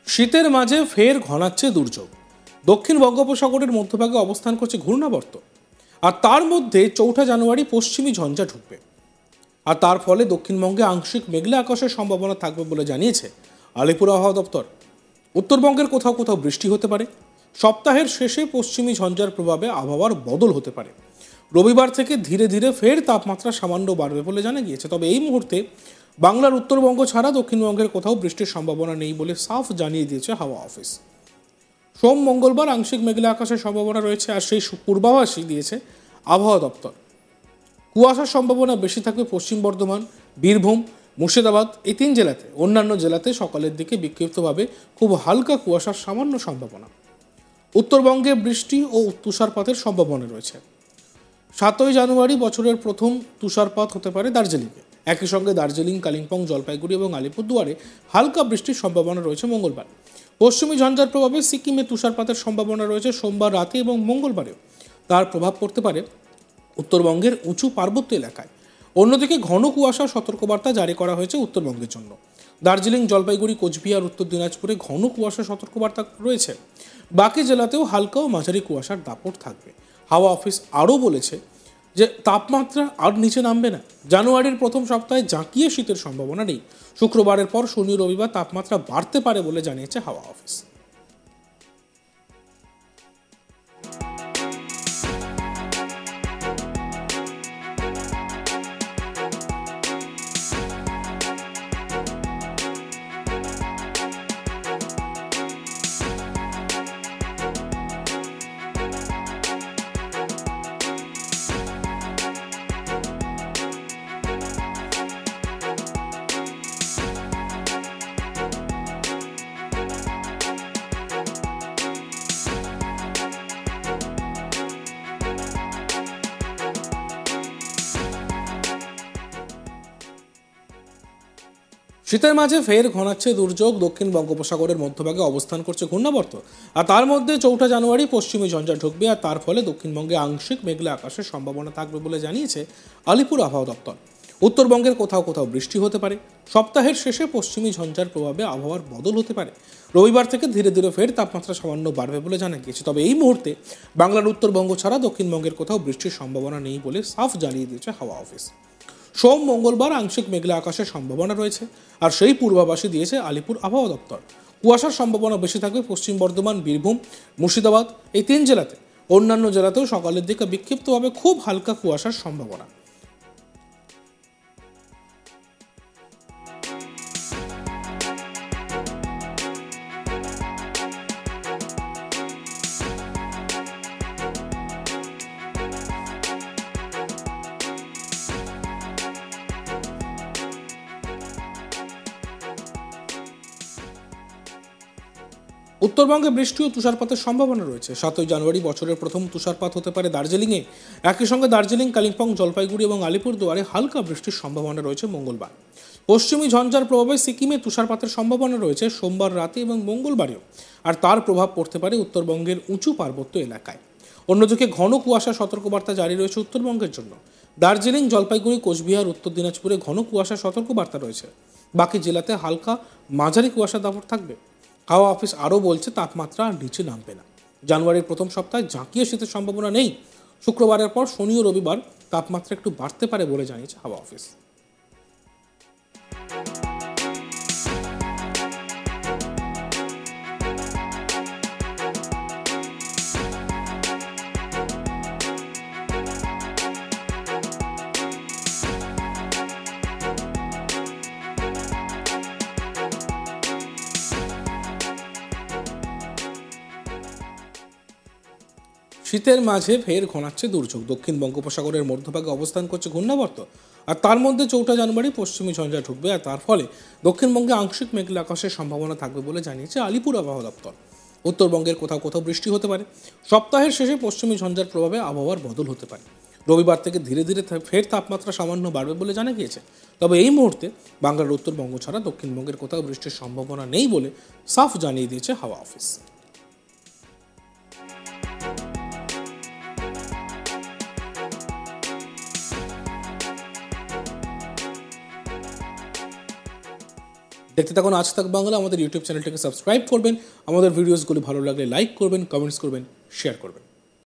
শীতের মাঝে ফের ঘনাচ্ছে দুর্যোগ। দক্ষিণ বঙ্গোপসাগরের মধ্যভাগে অবস্থান করছে ঘূর্ণাবর্ত, আর তার মধ্যে 4 জানুয়ারি পশ্চিমী ঝঞ্ঝা ঢুকবে, আর তার ফলে দক্ষিণবঙ্গে আংশিক মেঘলা আকাশের সম্ভাবনা থাকবে বলে জানিয়েছে আলিপুর আবহাওয়া দপ্তর। উত্তরবঙ্গের কোথাও কোথাও বৃষ্টি হতে পারে। সপ্তাহের শেষে পশ্চিমী ঝঞ্ঝার প্রভাবে আবহাওয়ার বদল হতে পারে। রবিবার থেকে ধীরে ধীরে ফের তাপমাত্রা সামান্য বাড়বে বলে জানা গিয়েছে। তবে এই মুহূর্তে বাংলার উত্তরবঙ্গ ছাড়া দক্ষিণবঙ্গের কোথাও বৃষ্টির সম্ভাবনা নেই বলে সাফ জানিয়ে দিয়েছে হাওয়া অফিস। সোম মঙ্গলবার আংশিক মেঘলা আকাশের সম্ভাবনা রয়েছে, আর সেই পূর্বাভাসই দিয়েছে আবহাওয়া দপ্তর। কুয়াশার সম্ভাবনা বেশি থাকবে পশ্চিম বর্ধমান, বীরভূম, মুর্শিদাবাদ এই 3 জেলাতে। অন্যান্য জেলাতে সকালের দিকে বিক্ষিপ্তভাবে খুব হালকা কুয়াশার সামান্য সম্ভাবনা। উত্তরবঙ্গে বৃষ্টি ও তুষারপাতের সম্ভাবনা রয়েছে। 7 জানুয়ারি বছরের প্রথম তুষারপাত হতে পারে দার্জিলিংয়ে। একই সঙ্গে দার্জিলিং, কালিম্পং, জলপাইগুড়ি এবং আলিপুরদুয়ারে হালকা বৃষ্টির সম্ভাবনা রয়েছে মঙ্গলবার। পশ্চিমী ঝঞ্ঝার প্রভাবে সিকিমে তুষারপাতের সম্ভাবনা রয়েছে সোমবার রাতে এবং মঙ্গলবারেও। তার প্রভাব পড়তে পারে উত্তরবঙ্গের উঁচু পার্বত্য এলাকায়। অন্যদিকে ঘন কুয়াশা সতর্কবার্তা জারি করা হয়েছে উত্তরবঙ্গের জন্য। দার্জিলিং, জলপাইগুড়ি, কোচবিহার, উত্তর দিনাজপুরে ঘন কুয়াশা সতর্কবার্তা রয়েছে। বাকি জেলাতেও হালকা ও মাঝারি কুয়াশার দাপট থাকবে। হাওয়া অফিস আরও বলেছে যে তাপমাত্রা আর নিচে নামবে না। জানুয়ারির প্রথম সপ্তাহে জাঁকিয়ে শীতের সম্ভাবনা নেই। শুক্রবারের পর শনি রবিবার তাপমাত্রা বাড়তে পারে বলে জানিয়েছে হাওয়া অফিস। শীতের মাঝে ফের ঘনাচ্ছে দুর্যোগ। দক্ষিণ বঙ্গোপসাগরের মধ্যভাগে অবস্থান করছে ঘূর্ণাবর্ত, আর তার মধ্যে 4 জানুয়ারি পশ্চিমী ঝঞ্ঝা ঢুকবে, আর তার ফলে দক্ষিণবঙ্গে আংশিক মেঘলা আকাশের সম্ভাবনা থাকবে বলে জানিয়েছে আলিপুর আবহাওয়া দপ্তর। উত্তরবঙ্গের কোথাও কোথাও বৃষ্টি হতে পারে। সপ্তাহের শেষে পশ্চিমী ঝঞ্ঝার প্রভাবে আবহাওয়ার বদল হতে পারে। রবিবার থেকে ধীরে ধীরে ফের তাপমাত্রা সামান্য বাড়বে বলে জানা গিয়েছে। তবে এই মুহূর্তে বাংলার উত্তরবঙ্গ ছাড়া দক্ষিণবঙ্গের কোথাও বৃষ্টির সম্ভাবনা নেই বলে সাফ জানিয়ে দিয়েছে হাওয়া অফিস। সোম মঙ্গলবার আংশিক মেঘলা আকাশের সম্ভাবনা রয়েছে, আর সেই পূর্বাভাসই দিয়েছে আলিপুর আবহাওয়া দপ্তর। কুয়াশার সম্ভাবনা বেশি থাকবে পশ্চিম বর্ধমান, বীরভূম, মুর্শিদাবাদ এই 3 জেলাতে। অন্যান্য জেলাতেও সকালের দিকে বিক্ষিপ্তভাবে খুব হালকা কুয়াশার সম্ভাবনা। উত্তরবঙ্গে বৃষ্টি ও তুষারপাতের সম্ভাবনা রয়েছে। 7 জানুয়ারি বছরের প্রথম তুষারপাত হতে পারে দার্জিলিংয়ে। একই সঙ্গে দার্জিলিং, কালিম্পং, জলপাইগুড়ি এবং আলিপুরদুয়ারে হালকা বৃষ্টির সম্ভাবনা রয়েছে মঙ্গলবার। পশ্চিমী ঝঞ্ঝার প্রভাবে সিকিমে তুষারপাতের সম্ভাবনা রয়েছে সোমবার রাতে এবং মঙ্গলবারেও, আর তার প্রভাব পড়তে পারে উত্তরবঙ্গের উঁচু পার্বত্য এলাকায়। অন্যদিকে ঘন কুয়াশা সতর্কবার্তা জারি রয়েছে উত্তরবঙ্গের জন্য। দার্জিলিং, জলপাইগুড়ি, কোচবিহার, উত্তর দিনাজপুরে ঘন কুয়াশা সতর্কবার্তা রয়েছে। বাকি জেলাতে হালকা মাঝারি কুয়াশা দাপট থাকবে। হাওয়া অফিস আরও বলছে তাপমাত্রা আর নিচে নামবে না। জানুয়ারির প্রথম সপ্তাহে জাঁকিয়ে শীতের সম্ভাবনা নেই। শুক্রবারের পর শনি ও রবিবার তাপমাত্রা একটু বাড়তে পারে বলে জানিয়েছে হাওয়া অফিস। শীতের মাঝে ফের ঘনাচ্ছে দুর্যোগ। দক্ষিণ বঙ্গোপসাগরের মধ্যভাগে অবস্থান করছে ঘূর্ণাবর্ত, আর তার মধ্যে 4 জানুয়ারি পশ্চিমী ঝঞ্ঝা ঢুকবে, আর তার ফলে দক্ষিণবঙ্গে আংশিক মেঘলা আকাশের সম্ভাবনা থাকবে বলে জানিয়েছে আলিপুর আবহাওয়া দপ্তর। উত্তরবঙ্গের কোথাও কোথাও বৃষ্টি হতে পারে। সপ্তাহের শেষে পশ্চিমী ঝঞ্ঝার প্রভাবে আবহাওয়ার বদল হতে পারে। রবিবার থেকে ধীরে ধীরে ফের তাপমাত্রা সামান্য বাড়বে বলে জানা গিয়েছে। তবে এই মুহূর্তে বাংলার উত্তরবঙ্গ ছাড়া দক্ষিণবঙ্গের কোথাও বৃষ্টির সম্ভাবনা নেই বলে সাফ জানিয়ে দিয়েছে হাওয়া অফিস। দেখতে থাকুন আজ তাক বাংলা। আমাদের ইউটিউব চ্যানেলটাকে সাবস্ক্রাইব করবেন, আমাদের ভিডিওসগুলি ভালো লাগলে লাইক করবেন, কমেন্টস করবেন, শেয়ার করবেন।